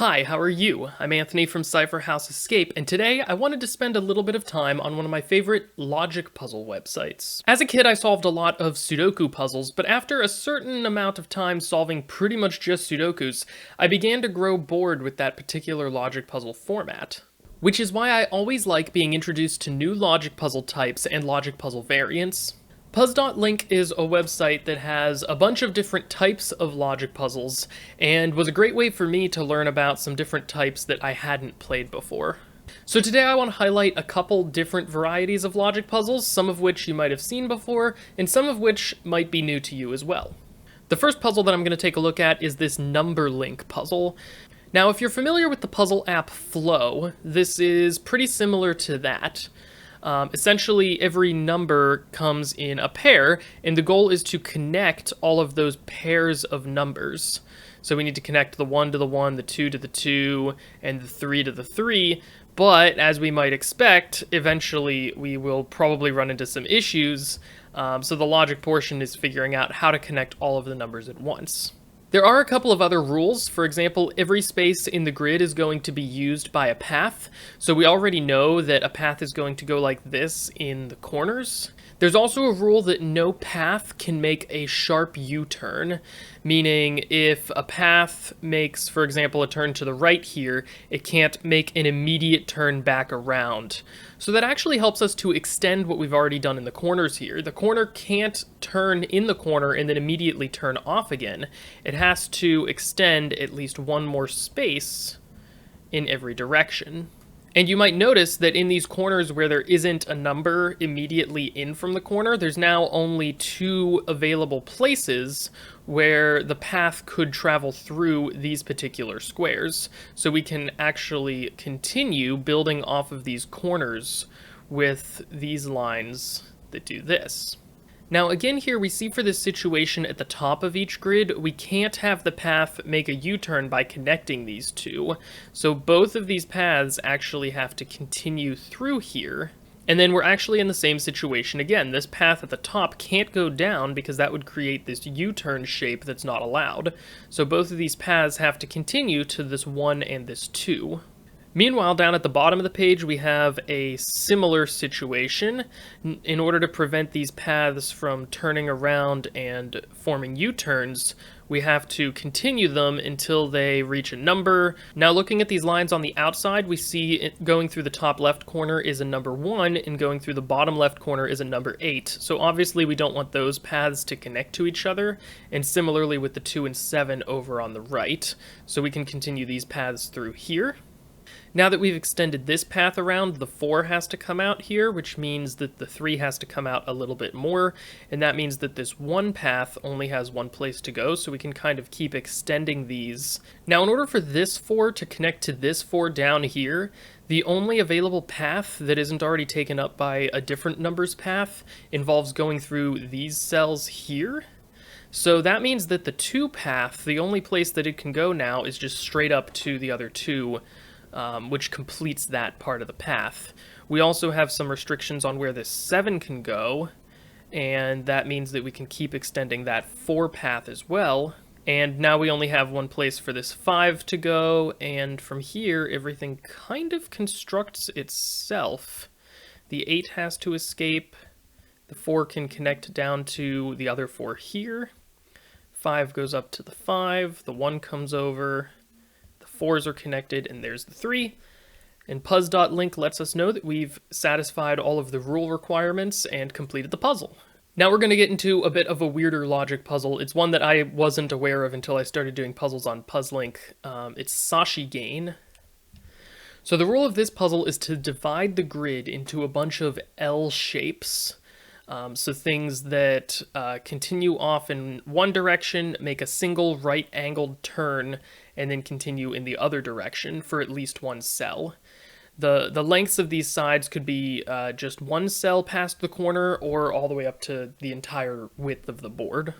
Hi, how are you? I'm Anthony from Cypher House Escape, and today I wanted to spend a little bit of time on one of my favorite logic puzzle websites. As a kid, I solved a lot of Sudoku puzzles, but after a certain amount of time solving pretty much just Sudokus, I began to grow bored with that particular logic puzzle format. Which is why I always like being introduced to new logic puzzle types and logic puzzle variants. Puzz.link is a website that has a bunch of different types of logic puzzles, and was a great way for me to learn about some different types that I hadn't played before. So today I want to highlight a couple different varieties of logic puzzles, some of which you might have seen before, and some of which might be new to you as well. The first puzzle that I'm going to take a look at is this number link puzzle. Now, if you're familiar with the puzzle app Flow, this is pretty similar to that. Essentially, every number comes in a pair, and the goal is to connect all of those pairs of numbers. So we need to connect the 1 to the 1, the 2 to the 2, and the 3 to the 3, but as we might expect, eventually we will probably run into some issues, so the logic portion is figuring out how to connect all of the numbers at once. There are a couple of other rules. For example, every space in the grid is going to be used by a path, so we already know that a path is going to go like this in the corners. There's also a rule that no path can make a sharp U-turn, meaning if a path makes, for example, a turn to the right here, it can't make an immediate turn back around. So that actually helps us to extend what we've already done in the corners here. The corner can't turn in the corner and then immediately turn off again. It has to extend at least one more space in every direction. And you might notice that in these corners where there isn't a number immediately in from the corner, there's now only two available places where the path could travel through these particular squares. So we can actually continue building off of these corners with these lines that do this. Now again here we see for this situation at the top of each grid, we can't have the path make a U-turn by connecting these two. So both of these paths actually have to continue through here. And then we're actually in the same situation again. This path at the top can't go down because that would create this U-turn shape that's not allowed. So both of these paths have to continue to this 1 and this 2. Meanwhile, down at the bottom of the page, we have a similar situation. In order to prevent these paths from turning around and forming U-turns, we have to continue them until they reach a number. Now, looking at these lines on the outside, we see it going through the top left corner is a number 1, and going through the bottom left corner is a number 8. So obviously, we don't want those paths to connect to each other, and similarly with the 2 and 7 over on the right. So we can continue these paths through here. Now that we've extended this path around, the 4 has to come out here, which means that the 3 has to come out a little bit more, and that means that this one path only has one place to go, so we can kind of keep extending these. Now, in order for this 4 to connect to this 4 down here, the only available path that isn't already taken up by a different numbers path involves going through these cells here. So that means that the 2 path, the only place that it can go now is just straight up to the other 2, which completes that part of the path. We also have some restrictions on where this 7 can go, and that means that we can keep extending that 4 path as well. And now we only have one place for this 5 to go, and from here everything kind of constructs itself. The 8 has to escape, the 4 can connect down to the other 4 here, 5 goes up to the 5, the 1 comes over, 4s are connected, and there's the 3. And Puzz.link lets us know that we've satisfied all of the rule requirements and completed the puzzle. Now we're going to get into a bit of a weirder logic puzzle. It's one that I wasn't aware of until I started doing puzzles on Puzz.link. It's Sashi Gain. So the rule of this puzzle is to divide the grid into a bunch of L shapes. So things that continue off in one direction, make a single right-angled turn, and then continue in the other direction for at least one cell. The lengths of these sides could be just one cell past the corner or all the way up to the entire width of the board.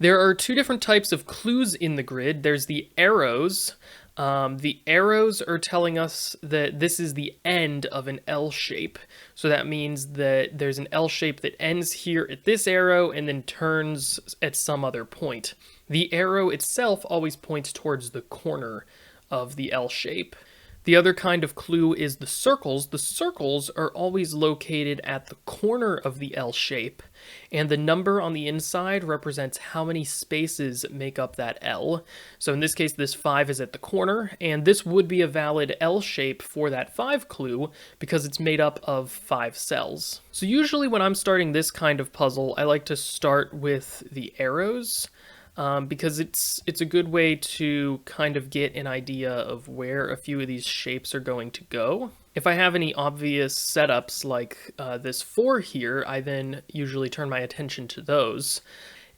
There are 2 different types of clues in the grid. There's the arrows. The arrows are telling us that this is the end of an L shape. So that means that there's an L shape that ends here at this arrow and then turns at some other point. The arrow itself always points towards the corner of the L shape. The other kind of clue is the circles. The circles are always located at the corner of the L shape, and the number on the inside represents how many spaces make up that L. So in this case, this 5 is at the corner, and this would be a valid L shape for that 5 clue because it's made up of 5 cells. So usually when I'm starting this kind of puzzle, I like to start with the arrows. Because it's a good way to kind of get an idea of where a few of these shapes are going to go. If I have any obvious setups like this 4 here, I then usually turn my attention to those.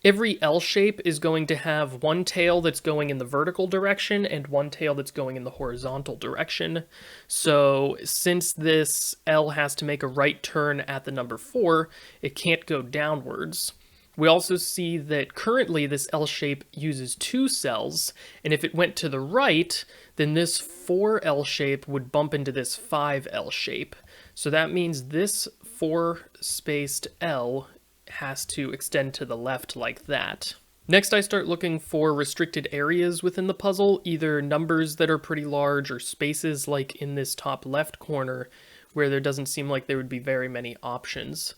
Every L shape is going to have one tail that's going in the vertical direction and one tail that's going in the horizontal direction. So since this L has to make a right turn at the number 4, it can't go downwards. We also see that currently this L shape uses 2 cells, and if it went to the right, then this 4 L shape would bump into this 5 L shape. So that means this 4-spaced L has to extend to the left like that. Next, I start looking for restricted areas within the puzzle, either numbers that are pretty large or spaces like in this top left corner where there doesn't seem like there would be very many options.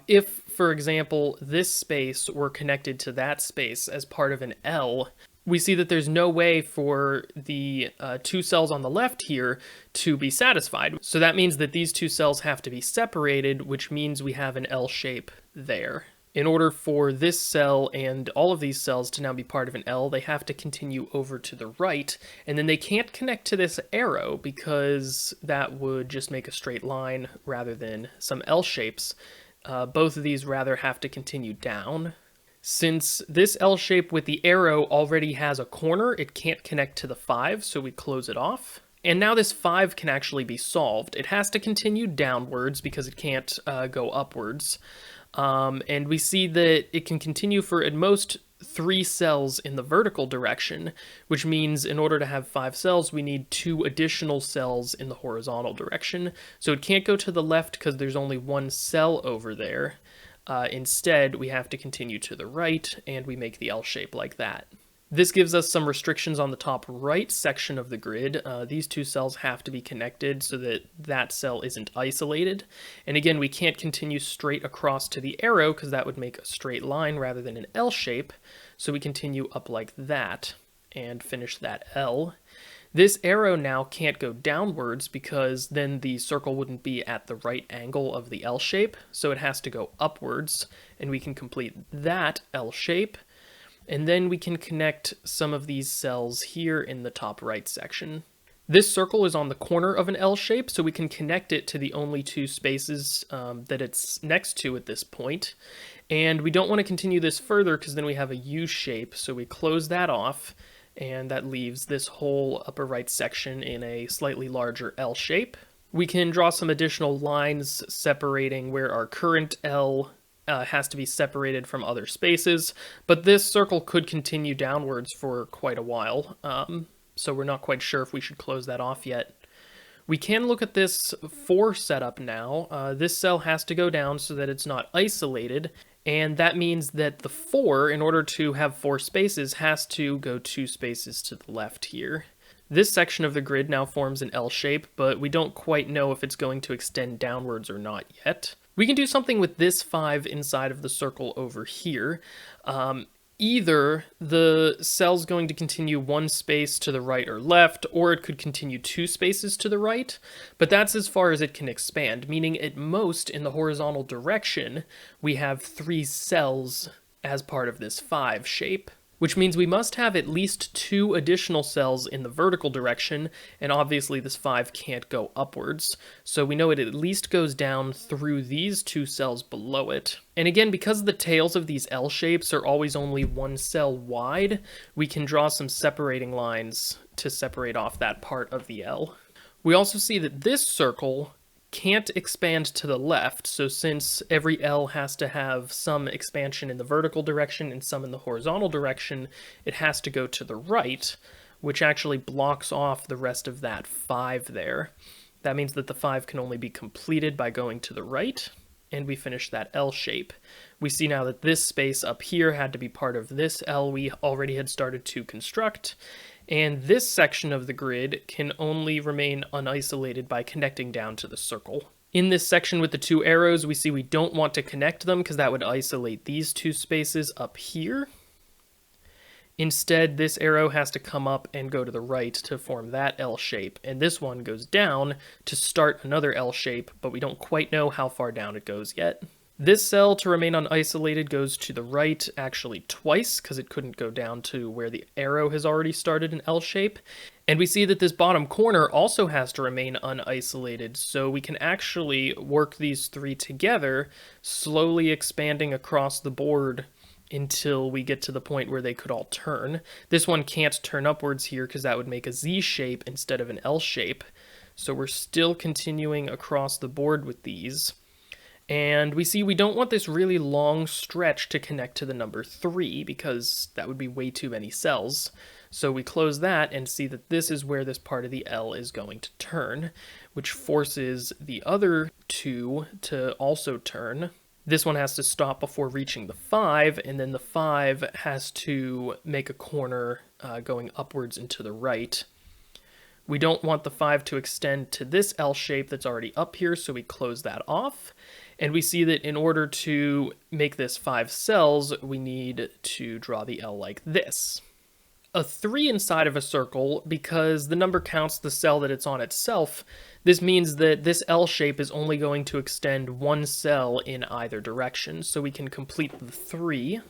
If, for example, this space were connected to that space as part of an L, we see that there's no way for the 2 cells on the left here to be satisfied. So that means that these 2 cells have to be separated, which means we have an L shape there. In order for this cell and all of these cells to now be part of an L, they have to continue over to the right, and then they can't connect to this arrow because that would just make a straight line rather than some L shapes. Both of these rather have to continue down. Since this L shape with the arrow already has a corner, it can't connect to the 5, so we close it off. And now this 5 can actually be solved. It has to continue downwards because it can't go upwards. And we see that it can continue for at most 3 cells in the vertical direction, which means in order to have 5 cells, we need 2 additional cells in the horizontal direction. So it can't go to the left because there's only 1 cell over there. Instead, we have to continue to the right, and we make the L shape like that. This gives us some restrictions on the top right section of the grid. These 2 cells have to be connected so that that cell isn't isolated. And again, we can't continue straight across to the arrow because that would make a straight line rather than an L shape. So we continue up like that and finish that L. This arrow now can't go downwards because then the circle wouldn't be at the right angle of the L shape. So it has to go upwards, and we can complete that L shape. And then we can connect some of these cells here in the top right section. This circle is on the corner of an L shape, so we can connect it to the only 2 spaces that it's next to at this point. And we don't want to continue this further because then we have a U shape, so we close that off, and that leaves this whole upper right section in a slightly larger L shape. We can draw some additional lines separating where our current L has to be separated from other spaces, but this circle could continue downwards for quite a while, so we're not quite sure if we should close that off yet. We can look at this 4 setup now. This cell has to go down so that it's not isolated, and that means that the 4, in order to have 4 spaces, has to go 2 spaces to the left here. This section of the grid now forms an L shape, but we don't quite know if it's going to extend downwards or not yet. We can do something with this 5 inside of the circle over here. Either the cell's going to continue 1 space to the right or left, or it could continue 2 spaces to the right, but that's as far as it can expand, meaning at most in the horizontal direction, we have 3 cells as part of this 5 shape. Which means we must have at least 2 additional cells in the vertical direction, and obviously this 5 can't go upwards, so we know it at least goes down through these 2 cells below it. And again, because the tails of these L shapes are always only 1 cell wide, we can draw some separating lines to separate off that part of the L. We also see that this circle can't expand to the left, so since every L has to have some expansion in the vertical direction and some in the horizontal direction, it has to go to the right, which actually blocks off the rest of that 5 there. That means that the 5 can only be completed by going to the right, and we finish that L shape. We see now that this space up here had to be part of this L we already had started to construct, And this section of the grid can only remain unisolated by connecting down to the circle. In this section with the two arrows, we see we don't want to connect them because that would isolate these two spaces up here. Instead, this arrow has to come up and go to the right to form that L shape, and this one goes down to start another L shape, but we don't quite know how far down it goes yet. This cell, to remain unisolated, goes to the right actually twice, because it couldn't go down to where the arrow has already started an L shape. And we see that this bottom corner also has to remain unisolated, so we can actually work these three together, slowly expanding across the board until we get to the point where they could all turn. This one can't turn upwards here because that would make a Z shape instead of an L shape. So we're still continuing across the board with these. And we see we don't want this really long stretch to connect to the number 3 because that would be way too many cells. So we close that and see that this is where this part of the L is going to turn, which forces the other two to also turn. This one has to stop before reaching the 5, and then the 5 has to make a corner going upwards and to the right. We don't want the 5 to extend to this L shape that's already up here, so we close that off. And we see that in order to make this 5 cells, we need to draw the L like this. A 3 inside of a circle, because the number counts the cell that it's on itself, this means that this L shape is only going to extend one cell in either direction, so we can complete the 3.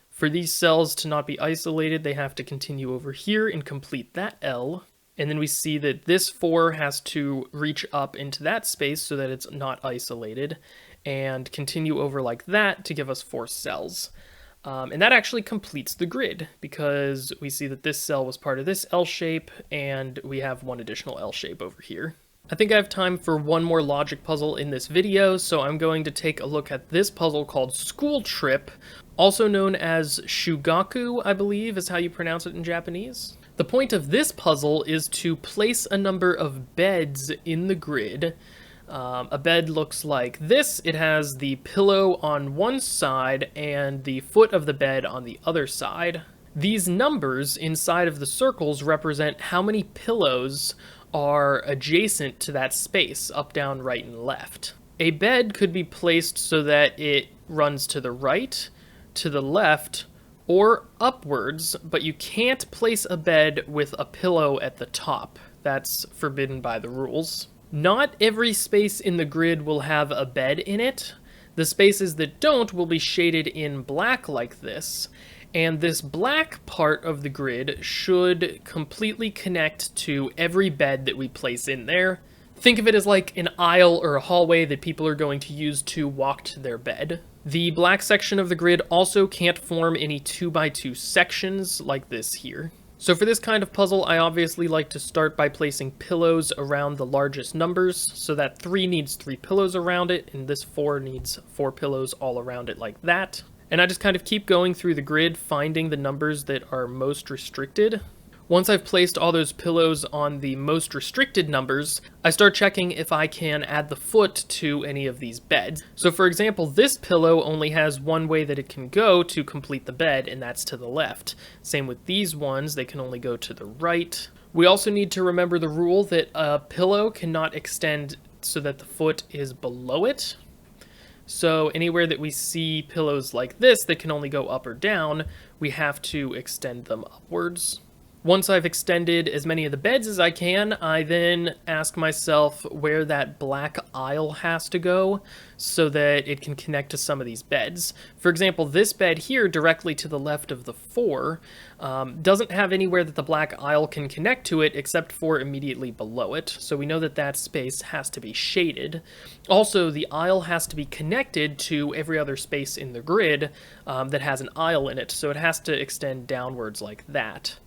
For these cells to not be isolated, they have to continue over here and complete that L. And then we see that this 4 has to reach up into that space so that it's not isolated, and continue over like that to give us 4 cells. And that actually completes the grid, because we see that this cell was part of this L shape, and we have one additional L shape over here. I think I have time for one more logic puzzle in this video, so I'm going to take a look at this puzzle called School Trip, also known as Shugaku, I believe is how you pronounce it in Japanese. The point of this puzzle is to place a number of beds in the grid. A bed looks like this. It has the pillow on one side and the foot of the bed on the other side. These numbers inside of the circles represent how many pillows are adjacent to that space, up, down, right, and left. A bed could be placed so that it runs to the right, to the left, or upwards, but you can't place a bed with a pillow at the top. That's forbidden by the rules. Not every space in the grid will have a bed in it. The spaces that don't will be shaded in black like this, and this black part of the grid should completely connect to every bed that we place in there. Think of it as like an aisle or a hallway that people are going to use to walk to their bed. The black section of the grid also can't form any 2x2 sections like this here. So for this kind of puzzle, I obviously like to start by placing pillows around the largest numbers, so that 3 needs 3 pillows around it, and this 4 needs 4 pillows all around it like that. And I just kind of keep going through the grid, finding the numbers that are most restricted. Once I've placed all those pillows on the most restricted numbers, I start checking if I can add the foot to any of these beds. So for example, this pillow only has one way that it can go to complete the bed, and that's to the left. Same with these ones, they can only go to the right. We also need to remember the rule that a pillow cannot extend so that the foot is below it. So anywhere that we see pillows like this that can only go up or down, we have to extend them upwards. Once I've extended as many of the beds as I can, I then ask myself where that black aisle has to go so that it can connect to some of these beds. For example, this bed here directly to the left of the 4 doesn't have anywhere that the black aisle can connect to it except for immediately below it. So we know that that space has to be shaded. Also, the aisle has to be connected to every other space in the grid that has an aisle in it. So it has to extend downwards like that.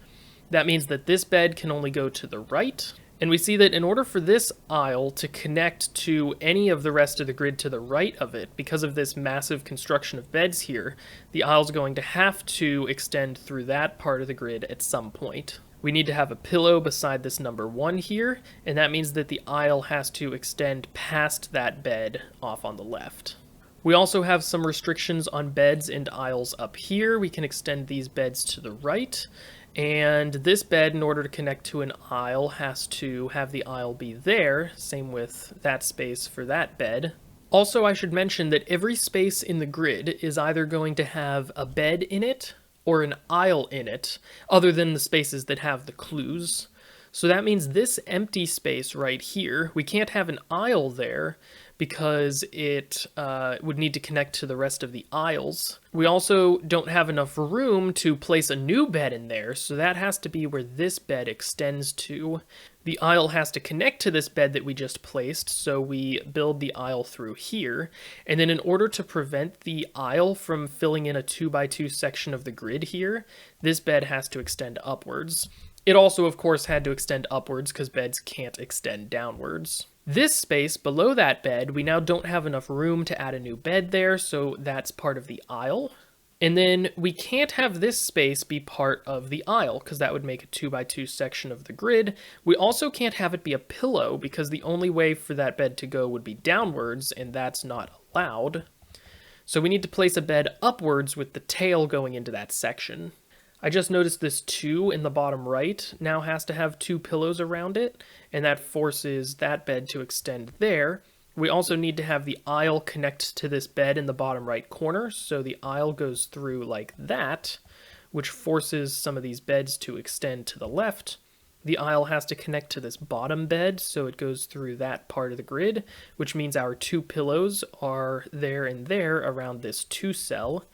That means that this bed can only go to the right, and we see that in order for this aisle to connect to any of the rest of the grid to the right of it, because of this massive construction of beds here, the aisle's going to have to extend through that part of the grid at some point. We need to have a pillow beside this number 1 here, and that means that the aisle has to extend past that bed off on the left. We also have some restrictions on beds and aisles up here. We can extend these beds to the right, And this bed, in order to connect to an aisle, has to have the aisle be there. Same with that space for that bed. Also, I should mention that every space in the grid is either going to have a bed in it or an aisle in it, other than the spaces that have the clues. So that means this empty space right here, we can't have an aisle there because it would need to connect to the rest of the aisles. We also don't have enough room to place a new bed in there, so that has to be where this bed extends to. The aisle has to connect to this bed that we just placed, so we build the aisle through here. And then in order to prevent the aisle from filling in a 2x2 section of the grid here, this bed has to extend upwards. It also, of course, had to extend upwards because beds can't extend downwards. This space below that bed, we now don't have enough room to add a new bed there, so that's part of the aisle. And then we can't have this space be part of the aisle because that would make a 2x2 section of the grid. We also can't have it be a pillow because the only way for that bed to go would be downwards, and that's not allowed. So we need to place a bed upwards with the tail going into that section. I just noticed this 2 in the bottom right now has to have 2 pillows around it, and that forces that bed to extend there. We also need to have the aisle connect to this bed in the bottom right corner, so the aisle goes through like that, which forces some of these beds to extend to the left. The aisle has to connect to this bottom bed, so it goes through that part of the grid, which means our 2 pillows are there and there around this 2 cell.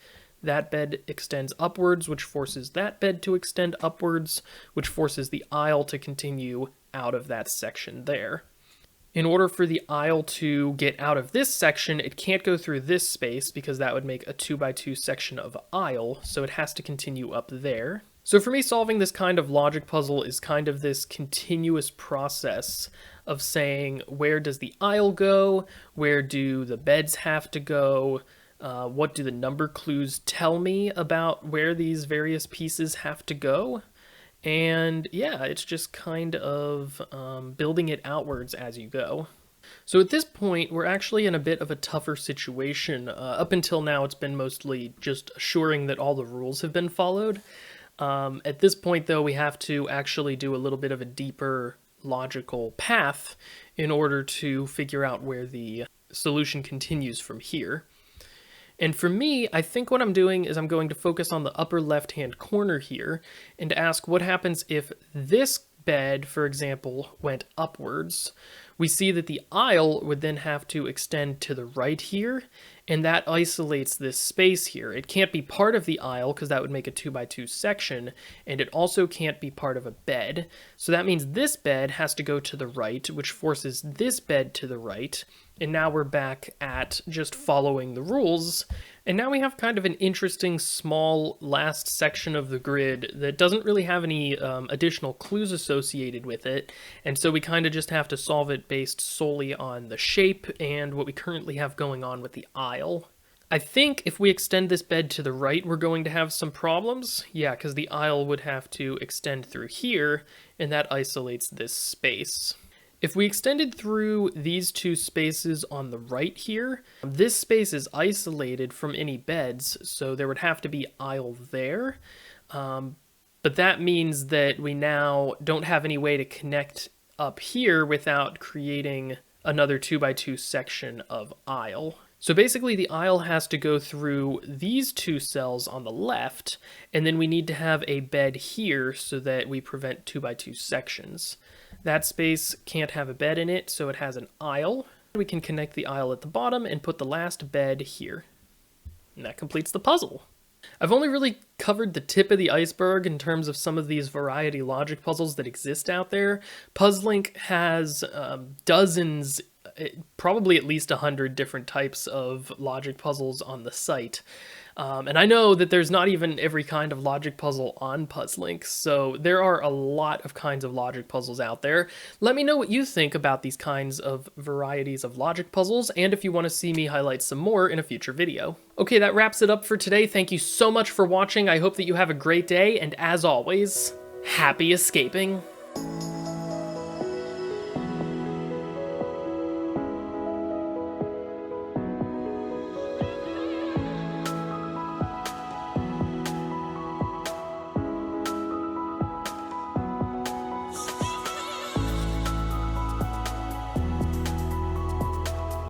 That bed extends upwards, which forces that bed to extend upwards, which forces the aisle to continue out of that section there. In order for the aisle to get out of this section, it can't go through this space because that would make a 2x2 section of aisle, so it has to continue up there. So for me, solving this kind of logic puzzle is kind of this continuous process of saying, where does the aisle go? Where do the beds have to go? What do the number clues tell me about where these various pieces have to go? And yeah, it's just kind of building it outwards as you go. So at this point, we're actually in a bit of a tougher situation. Up until now, it's been mostly just assuring that all the rules have been followed. At this point, though, we have to actually do a little bit of a deeper logical path in order to figure out where the solution continues from here. And for me, I think what I'm doing is I'm going to focus on the upper left-hand corner here and ask what happens if this bed, for example, went upwards. We see that the aisle would then have to extend to the right here, and that isolates this space here. It can't be part of the aisle because that would make a 2x2 section, and it also can't be part of a bed. So that means this bed has to go to the right, which forces this bed to the right. And now we're back at just following the rules. And now we have kind of an interesting small last section of the grid that doesn't really have any additional clues associated with it. And so we kind of just have to solve it based solely on the shape and what we currently have going on with the aisle. I think if we extend this bed to the right, we're going to have some problems. Yeah, because the aisle would have to extend through here, and that isolates this space. If we extended through these 2 spaces on the right here, this space is isolated from any beds, so there would have to be aisle there. But that means that we now don't have any way to connect up here without creating another 2x2 section of aisle. So basically the aisle has to go through these 2 cells on the left, and then we need to have a bed here so that we prevent 2x2 sections. That space can't have a bed in it, so it has an aisle. We can connect the aisle at the bottom and put the last bed here. And that completes the puzzle. I've only really covered the tip of the iceberg in terms of some of these variety logic puzzles that exist out there. Puzzlink has dozens, probably at least 100 different types of logic puzzles on the site. And I know that there's not even every kind of logic puzzle on Puzzlink, so there are a lot of kinds of logic puzzles out there. Let me know what you think about these kinds of varieties of logic puzzles, and if you want to see me highlight some more in a future video. Okay, that wraps it up for today. Thank you so much for watching. I hope that you have a great day, and as always, happy escaping.